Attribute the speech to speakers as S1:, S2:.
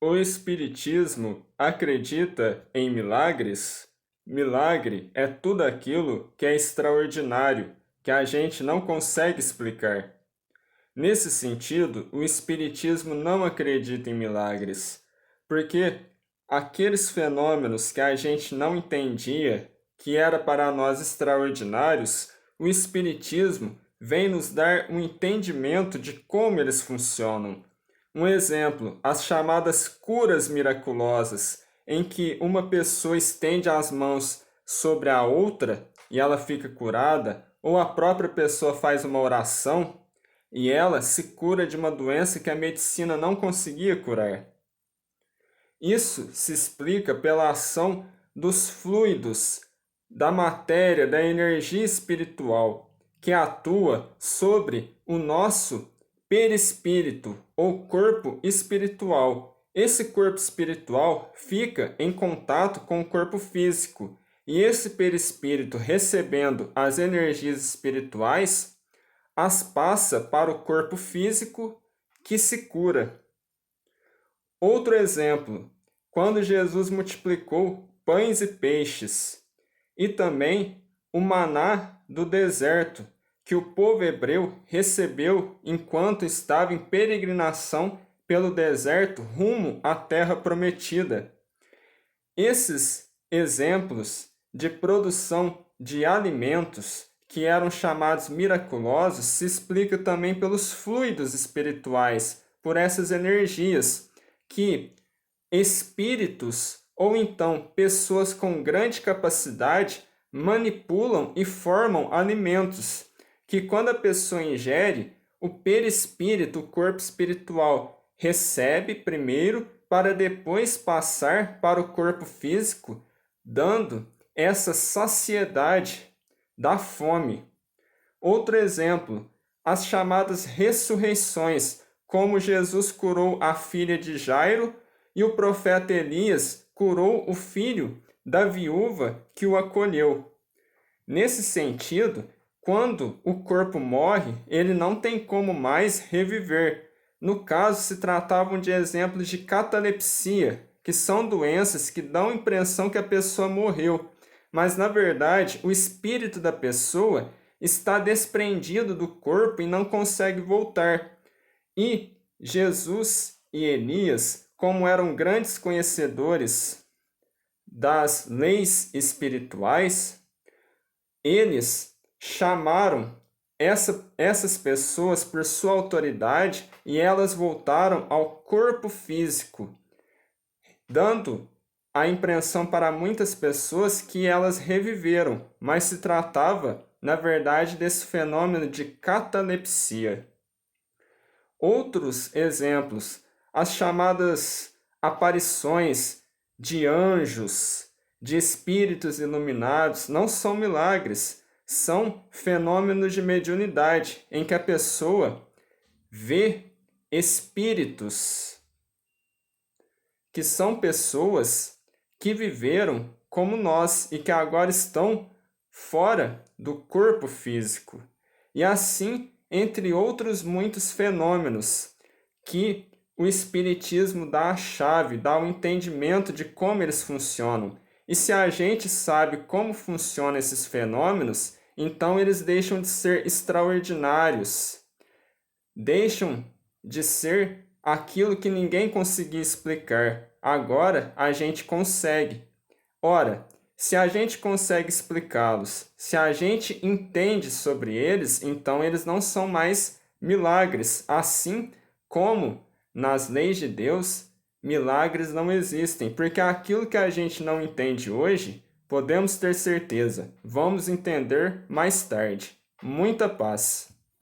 S1: O Espiritismo acredita em milagres? Milagre é tudo aquilo que é extraordinário, que a gente não consegue explicar. Nesse sentido, o Espiritismo não acredita em milagres, porque aqueles fenômenos que a gente não entendia, que era para nós extraordinários, o Espiritismo vem nos dar um entendimento de como eles funcionam. Um exemplo, as chamadas curas miraculosas, em que uma pessoa estende as mãos sobre a outra e ela fica curada, ou a própria pessoa faz uma oração e ela se cura de uma doença que a medicina não conseguia curar. Isso se explica pela ação dos fluidos, da matéria, da energia espiritual, que atua sobre o nosso perispírito ou corpo espiritual. Esse corpo espiritual fica em contato com o corpo físico, e esse perispírito, recebendo as energias espirituais, as passa para o corpo físico, que se cura. Outro exemplo, quando Jesus multiplicou pães e peixes, e também o maná do deserto, que o povo hebreu recebeu enquanto estava em peregrinação pelo deserto rumo à terra prometida. Esses exemplos de produção de alimentos que eram chamados miraculosos se explica também pelos fluidos espirituais, por essas energias que espíritos ou então pessoas com grande capacidade manipulam e formam alimentos, que quando a pessoa ingere, o perispírito, o corpo espiritual, recebe primeiro para depois passar para o corpo físico, dando essa saciedade da fome. Outro exemplo, as chamadas ressurreições, como Jesus curou a filha de Jairo e o profeta Elias curou o filho da viúva que o acolheu. Nesse sentido, quando o corpo morre, ele não tem como mais reviver. No caso, se tratavam de exemplos de catalepsia, que são doenças que dão a impressão que a pessoa morreu, mas na verdade o espírito da pessoa está desprendido do corpo e não consegue voltar. E Jesus e Elias, como eram grandes conhecedores das leis espirituais, eles chamaram essas pessoas por sua autoridade e elas voltaram ao corpo físico, dando a impressão para muitas pessoas que elas reviveram, mas se tratava, na verdade, desse fenômeno de catalepsia. Outros exemplos, as chamadas aparições de anjos, de espíritos iluminados, não são milagres, são fenômenos de mediunidade, em que a pessoa vê espíritos, que são pessoas que viveram como nós e que agora estão fora do corpo físico. E assim, entre outros muitos fenômenos, que o Espiritismo dá a chave, dá o entendimento de como eles funcionam. E se a gente sabe como funcionam esses fenômenos, então eles deixam de ser extraordinários, deixam de ser aquilo que ninguém conseguia explicar. Agora a gente consegue. Ora, se a gente consegue explicá-los, se a gente entende sobre eles, então eles não são mais milagres. Assim como nas leis de Deus, milagres não existem, porque aquilo que a gente não entende hoje, podemos ter certeza, vamos entender mais tarde. Muita paz.